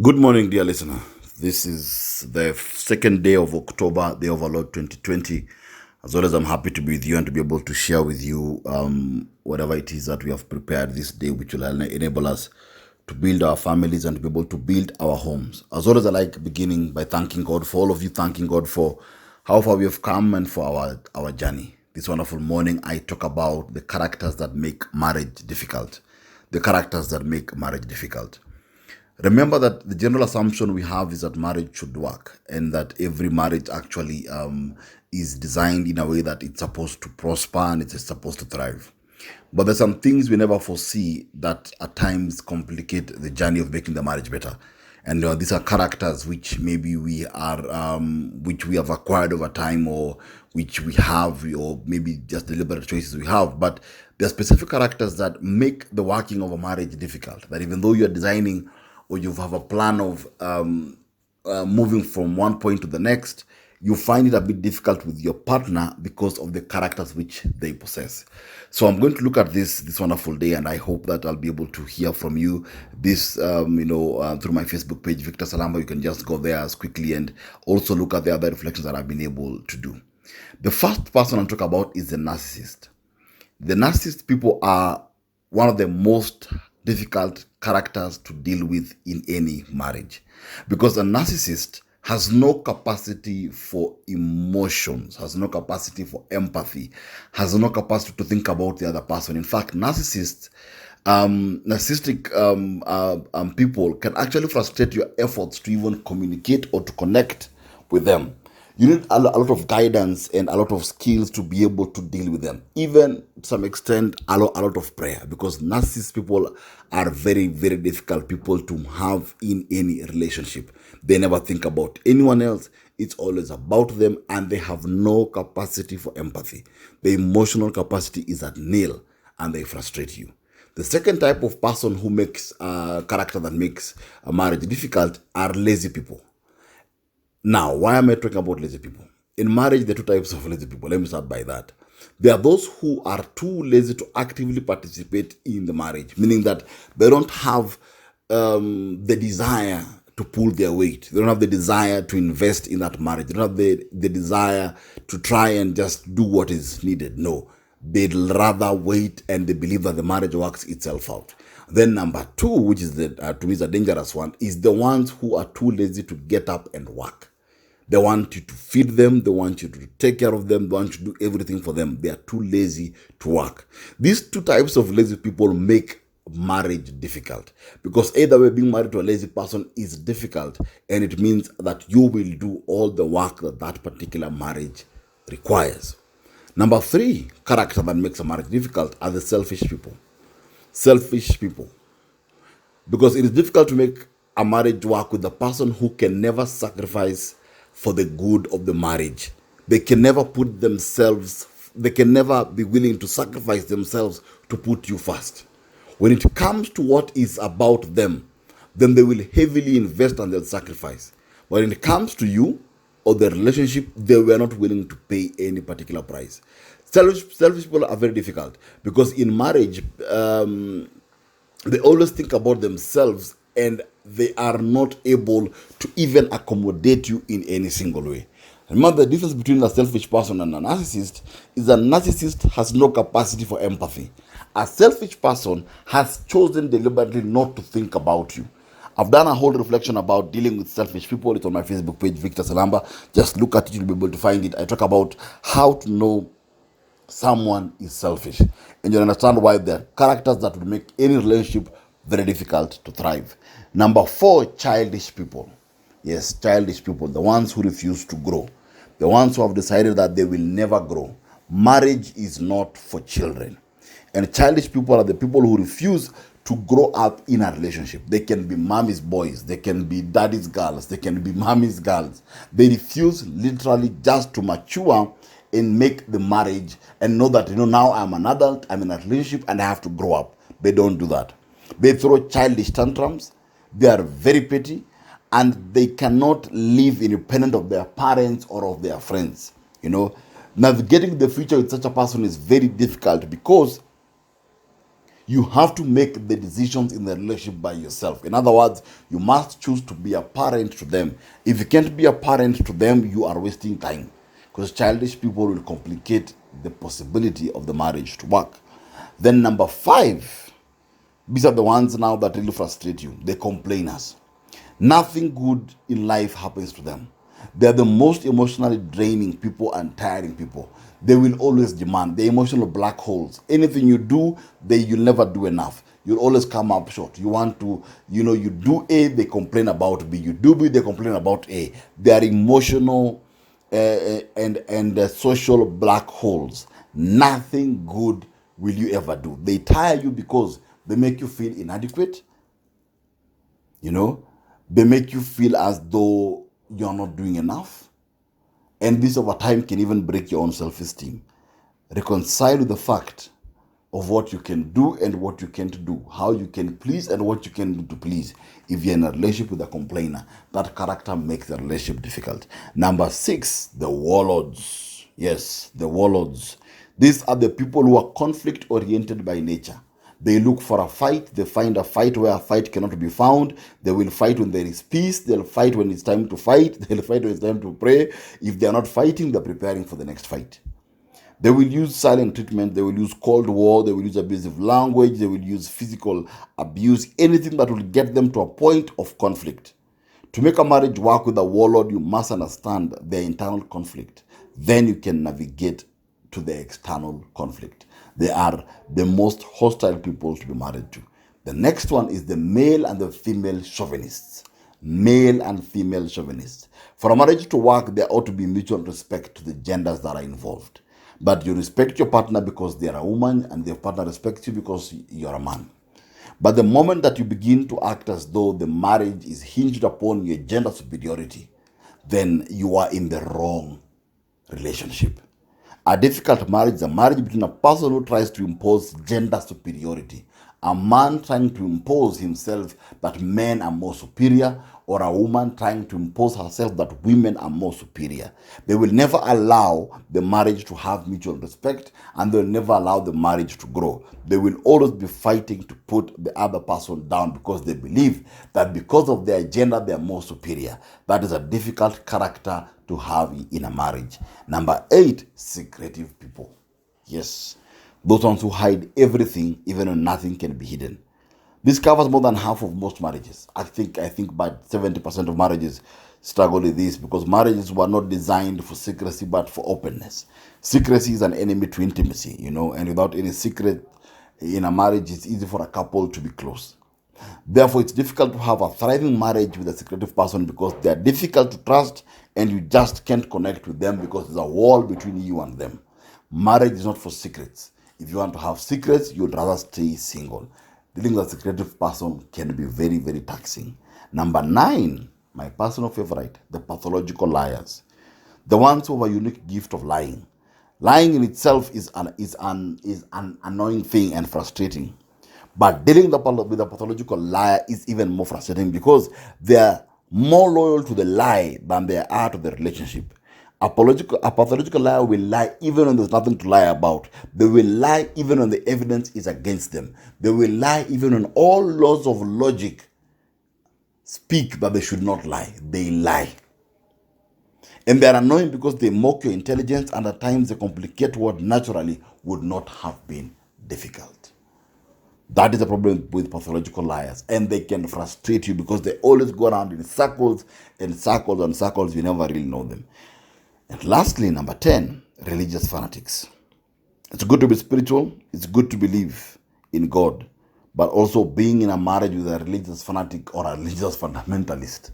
Good morning, dear listener. This is the second day of October, the Overlord 2020. As always, I'm happy to be with you and to be able to share with you whatever it is that we have prepared this day, which will enable us to build our families and to be able to build our homes. As always, I like beginning by thanking God for all of you, thanking God for how far we have come and for our journey. This wonderful morning, I talk about the characters that make marriage difficult. The characters that make marriage difficult. Remember that the general assumption we have is that marriage should work and that every marriage actually is designed in a way that it's supposed to prosper and it's supposed to thrive. But there's some things we never foresee that at times complicate the journey of making the marriage better. And these are characters which maybe we are, which we have acquired over time, or which we have, or maybe just deliberate choices we have. But there are specific characters that make the working of a marriage difficult. That even though you are designing or you have a plan of moving from one point to the next, you find it a bit difficult with your partner because of the characters which they possess. So I'm going to look at this wonderful day, and I hope that I'll be able to hear from you this, through my Facebook page, Victor Salamba. You can just go there as quickly and also look at the other reflections that I've been able to do. The first person I'll talk about is the narcissist. The narcissist people are one of the most difficult characters to deal with in any marriage, because a narcissist has no capacity for emotions, has no capacity for empathy, has no capacity to think about the other person. In fact, narcissistic people can actually frustrate your efforts to even communicate or to connect with them. You need a lot of guidance and a lot of skills to be able to deal with them. Even to some extent, a lot of prayer, because narcissist people are very, very difficult people to have in any relationship. They never think about anyone else. It's always about them, and they have no capacity for empathy. The emotional capacity is at nil, and they frustrate you. The second type of person who makes a character that makes a marriage difficult are lazy people. Now, why am I talking about lazy people? In marriage, there are two types of lazy people. Let me start by that. There are those who are too lazy to actively participate in the marriage, meaning that they don't have the desire to pull their weight. They don't have the desire to invest in that marriage. They don't have the desire to try and just do what is needed. No, they'd rather wait, and they believe that the marriage works itself out. Then number two, which is to me is a dangerous one, is the ones who are too lazy to get up and work. They want you to feed them. They want you to take care of them. They want you to do everything for them. They are too lazy to work. These two types of lazy people make marriage difficult, because either way, being married to a lazy person is difficult, and it means that you will do all the work that particular marriage requires. Number three character that makes a marriage difficult are the selfish people. Selfish people. Because it is difficult to make a marriage work with a person who can never sacrifice for the good of the marriage. They can never they can never be willing to sacrifice themselves to put you first. When it comes to what is about them, then they will heavily invest and they'll sacrifice. But when it comes to you or the relationship, they were not willing to pay any particular price. Selfish people are very difficult, because in marriage, they always think about themselves, and they are not able to even accommodate you in any single way. Remember, the difference between a selfish person and a narcissist is a narcissist has no capacity for empathy. A selfish person has chosen deliberately not to think about you. I've done a whole reflection about dealing with selfish people. It's on my Facebook page, Victor Salamba. Just look at it, you'll be able to find it. I talk about how to know someone is selfish, and you'll understand why there are characters that will make any relationship very difficult to thrive. Number four, childish people. Yes, childish people, the ones who refuse to grow, the ones who have decided that they will never grow. Marriage is not for children. And childish people are the people who refuse to grow up in a relationship. They can be mommy's boys, they can be daddy's girls, they can be mommy's girls. They refuse literally just to mature and make the marriage and know that, now I'm an adult, I'm in a relationship, and I have to grow up. They don't do that. They throw childish tantrums. They are very petty, and they cannot live independent of their parents or of their friends. Navigating the future with such a person is very difficult, because You have to make the decisions in the relationship by yourself. In other words, you must choose to be a parent to them. If you can't be a parent to them, you are wasting time, because childish people will complicate the possibility of the marriage to work. Then number 5, these are the ones now that really frustrate you, the complainers. Nothing good in life happens to them. They're the most emotionally draining people and tiring people. They will always demand. They're emotional black holes. Anything you do, you'll never do enough. You'll always come up short. You want to, you do A, they complain about B. You do B, they complain about A. They are emotional and social black holes. Nothing good will you ever do. They tire you because they make you feel inadequate. They make you feel as though you're not doing enough. And this over time can even break your own self-esteem. Reconcile with the fact of what you can do and what you can't do, how you can please and what you can do to please. If you're in a relationship with a complainer, that character makes the relationship difficult. Number 6, the warlords. Yes, the warlords. These are the people who are conflict-oriented by nature. They look for a fight. They find a fight where a fight cannot be found. They will fight when there is peace. They'll fight when it's time to fight. They'll fight when it's time to pray. If they're not fighting, they're preparing for the next fight. They will use silent treatment. They will use cold war. They will use abusive language. They will use physical abuse, anything that will get them to a point of conflict. To make a marriage work with a warlord, you must understand their internal conflict. Then you can navigate to the external conflict. They are the most hostile people to be married to. The next one is the male and the female chauvinists. Male and female chauvinists. For a marriage to work, there ought to be mutual respect to the genders that are involved. But you respect your partner because they are a woman, and your partner respects you because you're a man. But the moment that you begin to act as though the marriage is hinged upon your gender superiority, then you are in the wrong relationship. A difficult marriage is a marriage between a person who tries to impose gender superiority, a man trying to impose himself that men are more superior, or a woman trying to impose herself that women are more superior. They will never allow the marriage to have mutual respect, and they'll never allow the marriage to grow. They will always be fighting to put the other person down because they believe that because of their gender, they are more superior. That is a difficult character to have in a marriage. Number 8, secretive people. Yes, those ones who hide everything even when nothing can be hidden. This covers more than half of most marriages. I think about 70% of marriages struggle with this, because marriages were not designed for secrecy but for openness. Secrecy is an enemy to intimacy, and without any secret in a marriage, it's easy for a couple to be close. Therefore, it's difficult to have a thriving marriage with a secretive person, because they are difficult to trust and you just can't connect with them because there's a wall between you and them. Marriage is not for secrets. If you want to have secrets, you'd rather stay single. Dealing with a secretive person can be very, very taxing. Number 9, my personal favorite, the pathological liars. The ones who have a unique gift of lying. Lying in itself is an annoying thing and frustrating. But dealing with a pathological liar is even more frustrating, because they are more loyal to the lie than they are to the relationship. A pathological liar will lie even when there's nothing to lie about. They will lie even when the evidence is against them. They will lie even when all laws of logic speak that they should not lie. They lie. And they're annoying because they mock your intelligence, and at times they complicate what naturally would not have been difficult. That is the problem with pathological liars. And they can frustrate you because they always go around in circles and circles and circles. You never really know them. And lastly, number 10, religious fanatics. It's good to be spiritual. It's good to believe in God. But also being in a marriage with a religious fanatic or a religious fundamentalist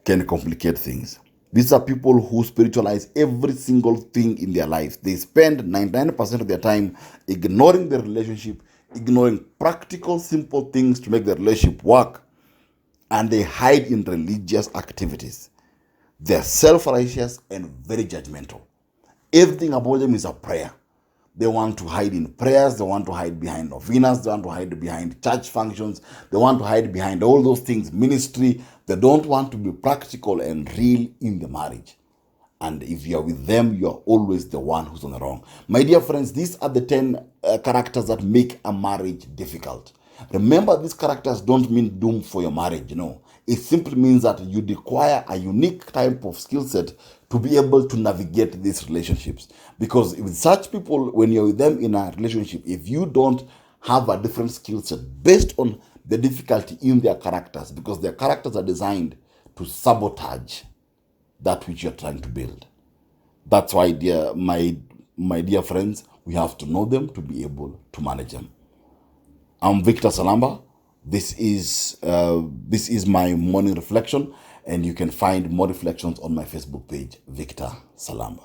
can complicate things. These are people who spiritualize every single thing in their life. They spend 99% of their time ignoring their relationship, ignoring practical, simple things to make the relationship work, and they hide in religious activities. They're self-righteous and very judgmental. Everything about them is a prayer. They want to hide in prayers. They want to hide behind novenas. They want to hide behind church functions. They want to hide behind all those things, ministry. They don't want to be practical and real in the marriage. And if you are with them, you are always the one who's on the wrong. My dear friends, these are the 10 characters that make a marriage difficult. Remember, these characters don't mean doom for your marriage, no. It simply means that you require a unique type of skill set to be able to navigate these relationships. Because with such people, when you're with them in a relationship, if you don't have a different skill set based on the difficulty in their characters, because their characters are designed to sabotage that which you're trying to build. That's why, my dear friends, we have to know them to be able to manage them. I'm Victor Salamba. This is my morning reflection, and you can find more reflections on my Facebook page, Victor Salamba.